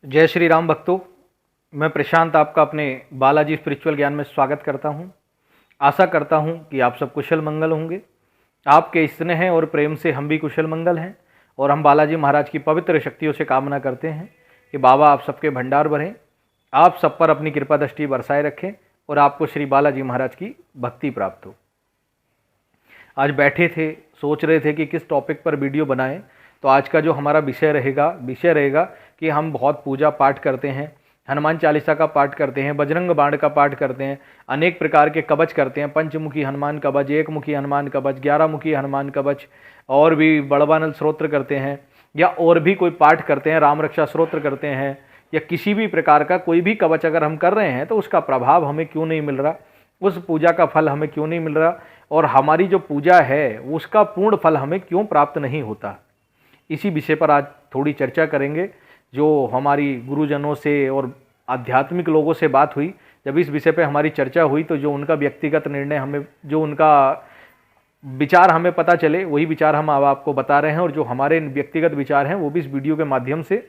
जय श्री राम भक्तों। मैं प्रशांत आपका अपने बालाजी स्पिरिचुअल ज्ञान में स्वागत करता हूं। आशा करता हूं कि आप सब कुशल मंगल होंगे। आपके स्नेह और प्रेम से हम भी कुशल मंगल हैं और हम बालाजी महाराज की पवित्र शक्तियों से कामना करते हैं कि बाबा आप सबके भंडार भरें, आप सब पर अपनी कृपा दृष्टि बरसाए रखें और आपको श्री बालाजी महाराज की भक्ति प्राप्त हो। आज बैठे थे, सोच रहे थे कि किस टॉपिक पर वीडियो बनाएं। तो आज का जो हमारा विषय रहेगा कि हम बहुत पूजा पाठ करते हैं, हनुमान चालीसा का पाठ करते हैं, बजरंग बाण का पाठ करते हैं, अनेक प्रकार के कवच करते हैं, पंचमुखी हनुमान कवच, एक मुखी हनुमान कवच, 11 मुखी हनुमान कवच, और भी बड़वानल स्त्रोत्र करते हैं, या और भी कोई पाठ करते हैं, राम रक्षा स्त्रोत्र करते हैं, या किसी भी प्रकार का कोई भी कवच अगर हम कर रहे हैं तो उसका प्रभाव हमें क्यों नहीं मिल रहा, उस पूजा का फल हमें क्यों नहीं मिल रहा, और हमारी जो पूजा है उसका पूर्ण फल हमें क्यों प्राप्त नहीं होता। इसी विषय पर आज थोड़ी चर्चा करेंगे। जो हमारी गुरुजनों से और आध्यात्मिक लोगों से बात हुई, जब इस विषय पे हमारी चर्चा हुई तो जो उनका व्यक्तिगत निर्णय हमें, जो उनका विचार हमें पता चले, वही विचार हम अब आपको बता रहे हैं। और जो हमारे व्यक्तिगत विचार हैं वो भी इस वीडियो के माध्यम से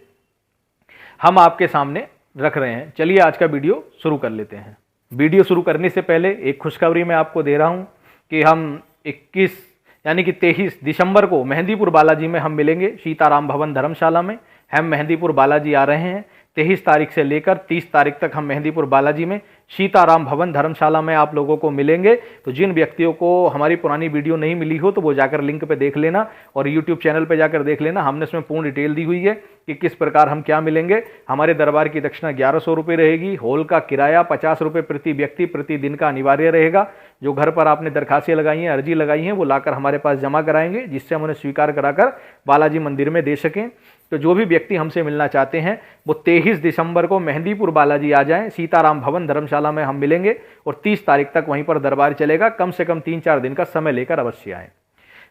हम आपके सामने रख रहे हैं। चलिए आज का वीडियो शुरू कर लेते हैं। वीडियो शुरू करने से पहले एक खुशखबरी मैं आपको दे रहा हूँ कि हम 21 यानी कि 23 दिसंबर को मेहंदीपुर बालाजी में हम मिलेंगे। सीताराम भवन धर्मशाला में हम मेहंदीपुर बालाजी आ रहे हैं। 23 तारीख से लेकर 30 तारीख तक हम मेहंदीपुर बालाजी में सीताराम भवन धर्मशाला में आप लोगों को मिलेंगे। तो जिन व्यक्तियों को हमारी पुरानी वीडियो नहीं मिली हो तो वो जाकर लिंक पे देख लेना और यूट्यूब चैनल पे जाकर देख लेना। हमने इसमें पूर्ण डिटेल दी हुई है कि किस प्रकार हम क्या मिलेंगे। हमारे दरबार की दक्षिणा 1100 रुपये रहेगी। हॉल का किराया 50 रुपये प्रति व्यक्ति प्रतिदिन का अनिवार्य रहेगा। जो घर पर आपने दरखास्तें लगाई हैं, अर्जी लगाई हैं, वो लाकर हमारे पास जमा कराएंगे, जिससे हम उन्हें स्वीकार कराकर बालाजी मंदिर में दे सकें। तो जो भी व्यक्ति हमसे मिलना चाहते हैं वो 23 दिसंबर को मेहंदीपुर बालाजी आ जाएं। सीताराम भवन धर्मशाला में हम मिलेंगे और 30 तारीख तक वहीं पर दरबार चलेगा। कम से कम 3-4 दिन का समय लेकर अवश्य आएँ।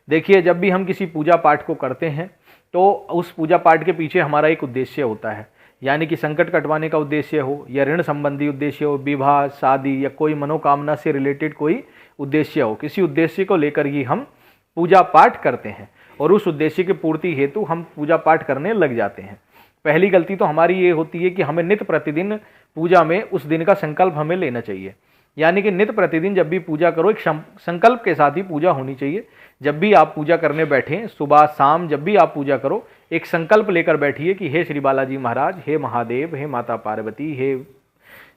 देखिए, जब भी हम किसी पूजा पाठ को करते हैं तो उस पूजा पाठ के पीछे हमारा एक उद्देश्य होता है, यानी कि संकट कटवाने का उद्देश्य हो, या ऋण संबंधी उद्देश्य हो, विवाह, शादी, या कोई मनोकामना से रिलेटेड कोई उद्देश्य हो। किसी उद्देश्य को लेकर ही हम पूजा पाठ करते हैं और उस उद्देश्य की पूर्ति हेतु हम पूजा पाठ करने लग जाते हैं। पहली गलती तो हमारी ये होती है कि हमें नित्य प्रतिदिन पूजा में उस दिन का संकल्प हमें लेना चाहिए। यानी कि नित्य प्रतिदिन जब भी पूजा करो एक संकल्प के साथ ही पूजा होनी चाहिए। जब भी आप पूजा करने बैठें, सुबह शाम जब भी आप पूजा करो, एक संकल्प लेकर बैठिए कि हे श्री बालाजी महाराज, हे महादेव, हे माता पार्वती, हे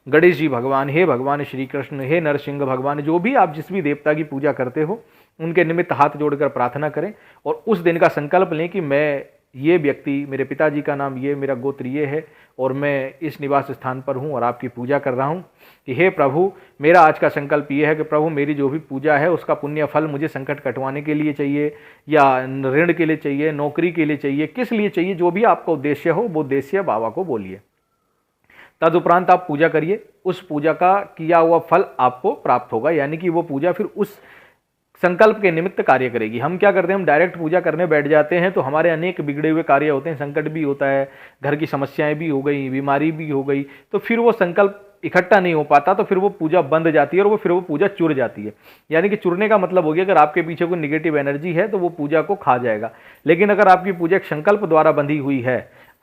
गणेश जी भगवान, हे भगवान श्री कृष्ण, हे नरसिंह भगवान, जो भी आप जिस भी देवता की पूजा करते हो उनके निमित्त हाथ जोड़कर प्रार्थना करें और उस दिन का संकल्प लें कि मैं ये व्यक्ति, मेरे पिताजी का नाम ये, मेरा गोत्र ये है और मैं इस निवास स्थान पर हूँ और आपकी पूजा कर रहा हूँ कि हे प्रभु, मेरा आज का संकल्प ये है कि प्रभु मेरी जो भी पूजा है उसका पुण्य फल मुझे संकट कटवाने के लिए चाहिए, या ऋण के लिए चाहिए, नौकरी के लिए चाहिए, किस लिए चाहिए, जो भी आपका उद्देश्य हो वो उद्देश्य बाबा को बोलिए। तदुपरांत आप पूजा करिए। उस पूजा का किया हुआ फल आपको प्राप्त होगा, यानी कि वो पूजा फिर उस संकल्प के निमित्त कार्य करेगी। हम क्या करते हैं, हम डायरेक्ट पूजा करने बैठ जाते हैं तो हमारे अनेक बिगड़े हुए कार्य होते हैं, संकट भी होता है, घर की समस्याएं भी हो गई, बीमारी भी हो गई, तो फिर वो संकल्प इकट्ठा नहीं हो पाता, तो फिर वो पूजा बंद जाती है और फिर वो पूजा चुर जाती है। यानी कि चुरने का मतलब हो गया, अगर आपके पीछे कोई निगेटिव एनर्जी है तो वो पूजा को खा जाएगा। लेकिन अगर आपकी पूजा एक संकल्प द्वारा बंधी हुई है,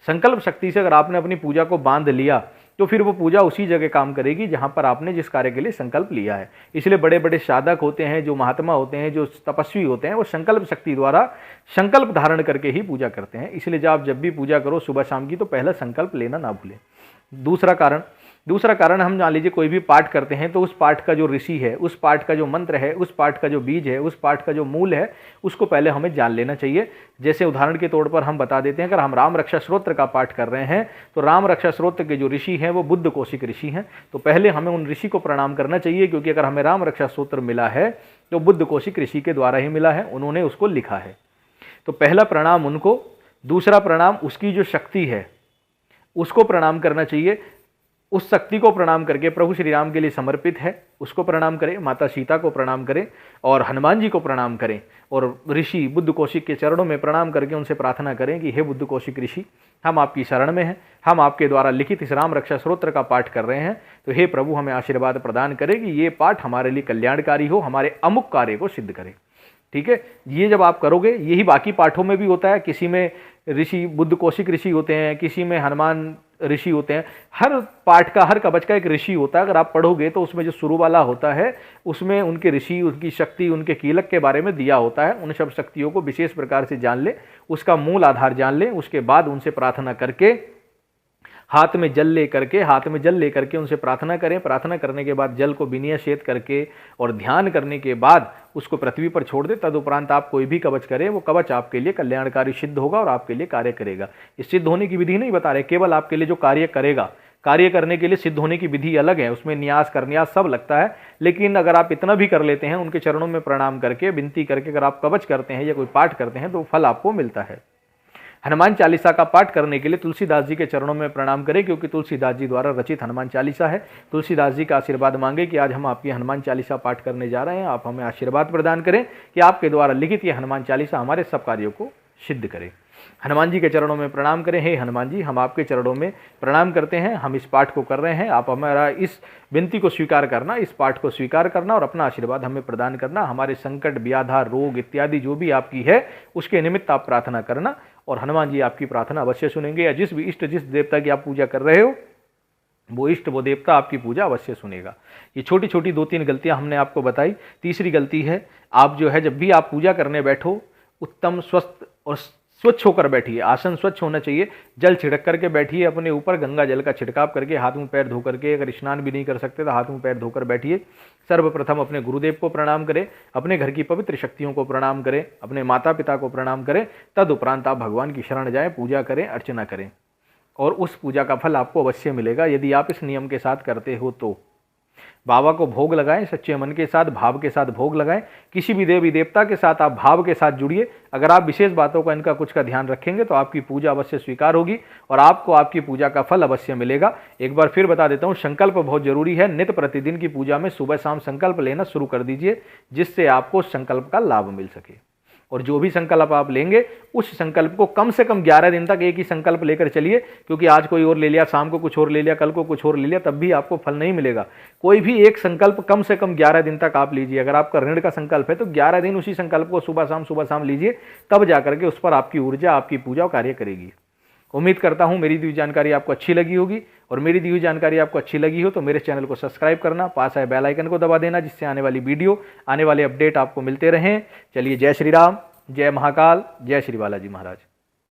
संकल्प शक्ति से अगर आपने अपनी पूजा को बांध लिया तो फिर वो पूजा उसी जगह काम करेगी जहां पर आपने जिस कार्य के लिए संकल्प लिया है। इसलिए बड़े बड़े साधक होते हैं, जो महात्मा होते हैं, जो तपस्वी होते हैं, वो संकल्प शक्ति द्वारा संकल्प धारण करके ही पूजा करते हैं। इसलिए जब भी पूजा करो सुबह शाम की, तो पहला संकल्प लेना ना भूलें। दूसरा कारण हम मान लीजिए कोई भी पाठ करते हैं तो उस पाठ का जो ऋषि है, उस पाठ का जो मंत्र है, उस पाठ का जो बीज है, उस पाठ का जो मूल है, उसको पहले हमें जान लेना चाहिए। जैसे उदाहरण के तौर पर हम बता देते हैं, अगर हम राम रक्षा स्तोत्र का पाठ कर रहे हैं तो राम रक्षा स्तोत्र के जो ऋषि हैं वो बुद्ध कौशिक ऋषि हैं। तो पहले हमें उन ऋषि को प्रणाम करना चाहिए, क्योंकि अगर हमें राम रक्षा स्तोत्र मिला है तो बुद्ध कौशिक ऋषि के द्वारा ही मिला है, उन्होंने उसको लिखा है। तो पहला प्रणाम उनको। दूसरा प्रणाम उसकी जो शक्ति है उसको प्रणाम करना चाहिए। उस शक्ति को प्रणाम करके, प्रभु श्री राम के लिए समर्पित है, उसको प्रणाम करें, माता सीता को प्रणाम करें और हनुमान जी को प्रणाम करें और ऋषि बुद्ध कौशिक के चरणों में प्रणाम करके उनसे प्रार्थना करें कि हे बुद्ध कौशिक ऋषि, हम आपकी शरण में हैं, हम आपके द्वारा लिखित इस राम रक्षा स्तोत्र का पाठ कर रहे हैं, तो हे प्रभु हमें आशीर्वाद प्रदान करें कि ये पाठ हमारे लिए कल्याणकारी हो, हमारे अमुक कार्य को सिद्ध करे। ठीक है, ये जब आप करोगे, यही बाकी पाठों में भी होता है। किसी में ऋषि बुद्ध कौशिक ऋषि होते हैं, किसी में हनुमान ऋषि होते हैं, हर पाठ का, हर कवच का एक ऋषि होता है। अगर आप पढ़ोगे तो उसमें जो शुरू वाला होता है उसमें उनके ऋषि, उनकी शक्ति, उनके कीलक के बारे में दिया होता है। उन सब शक्तियों को विशेष प्रकार से जान ले, उसका मूल आधार जान ले, उसके बाद उनसे प्रार्थना करके, हाथ में जल लेकर के उनसे प्रार्थना करें। प्रार्थना करने के बाद जल को विनियशित करके और ध्यान करने के बाद उसको पृथ्वी पर छोड़ दे। तदुपरांत आप कोई भी कवच करें, वो कवच आपके लिए कल्याणकारी सिद्ध होगा और आपके लिए कार्य करेगा। इस सिद्ध होने की विधि नहीं बता रहे, केवल आपके लिए जो कार्य करेगा। कार्य करने के लिए सिद्ध होने की विधि अलग है, उसमें न्यास करन्यास सब लगता है। लेकिन अगर आप इतना भी कर लेते हैं, उनके चरणों में प्रणाम करके, विनती करके अगर आप कवच करते हैं या कोई पाठ करते हैं तो फल आपको मिलता है। हनुमान चालीसा का पाठ करने के लिए तुलसीदास जी के चरणों में प्रणाम करें, क्योंकि तुलसीदास जी द्वारा रचित हनुमान चालीसा है। तुलसीदास जी का आशीर्वाद मांगे कि आज हम आपकी हनुमान चालीसा पाठ करने जा रहे हैं, आप हमें आशीर्वाद प्रदान करें कि आपके द्वारा लिखित ये हनुमान चालीसा हमारे सब कार्यों को सिद्ध करे। हनुमान जी के चरणों में प्रणाम करें। हे हनुमान जी, हम आपके चरणों में प्रणाम करते हैं, हम इस पाठ को कर रहे हैं, आप हमारा इस विनती को स्वीकार करना, इस पाठ को स्वीकार करना और अपना आशीर्वाद हमें प्रदान करना। हमारे संकट, व्याधा, रोग इत्यादि जो भी आपकी है उसके निमित्त आप प्रार्थना करना और हनुमान जी आपकी प्रार्थना अवश्य सुनेंगे। या जिस भी इष्ट, जिस देवता की आप पूजा कर रहे हो, वो इष्ट, वो देवता आपकी पूजा अवश्य सुनेगा। ये छोटी छोटी 2-3 गलतियां हमने आपको बताई। तीसरी गलती है, आप जो है जब भी आप पूजा करने बैठो, उत्तम, स्वस्थ और स्वच्छ होकर बैठिए। आसन स्वच्छ होना चाहिए, जल छिड़क करके बैठिए, अपने ऊपर गंगा जल का छिड़काव करके, हाथ मुंह पैर धो करके, अगर स्नान भी नहीं कर सकते तो हाथ मुंह पैर धोकर बैठिए। सर्वप्रथम अपने गुरुदेव को प्रणाम करें, अपने घर की पवित्र शक्तियों को प्रणाम करें, अपने माता पिता को प्रणाम करें। तदुपरांत आप भगवान की शरण जाएं, पूजा करें, अर्चना करें और उस पूजा का फल आपको अवश्य मिलेगा यदि आप इस नियम के साथ करते हो तो। बाबा को भोग लगाएं, सच्चे मन के साथ, भाव के साथ भोग लगाएं। किसी भी देवी देवता के साथ आप भाव के साथ जुड़िए। अगर आप विशेष बातों का, इनका कुछ का ध्यान रखेंगे तो आपकी पूजा अवश्य स्वीकार होगी और आपको आपकी पूजा का फल अवश्य मिलेगा। एक बार फिर बता देता हूं, संकल्प बहुत जरूरी है। नित्य प्रतिदिन की पूजा में सुबह शाम संकल्प लेना शुरू कर दीजिए, जिससे आपको संकल्प का लाभ मिल सके। और जो भी संकल्प आप लेंगे उस संकल्प को कम से कम 11 दिन तक एक ही संकल्प लेकर चलिए, क्योंकि आज कोई और ले लिया, शाम को कुछ और ले लिया, कल को कुछ और ले लिया, तब भी आपको फल नहीं मिलेगा। कोई भी एक संकल्प कम से कम 11 दिन तक आप लीजिए। अगर आपका ऋण का संकल्प है तो 11 दिन उसी संकल्प को सुबह शाम लीजिए, तब जाकर के उस पर आपकी ऊर्जा, आपकी पूजा कार्य करेगी। उम्मीद करता हूं मेरी दी हुई जानकारी आपको अच्छी लगी होगी, और मेरी दी हुई जानकारी आपको अच्छी लगी हो तो मेरे चैनल को सब्सक्राइब करना, पास आए बेल आइकन को दबा देना, जिससे आने वाली वीडियो, आने वाले अपडेट आपको मिलते रहें। चलिए, जय श्री राम, जय महाकाल, जय श्री बालाजी महाराज।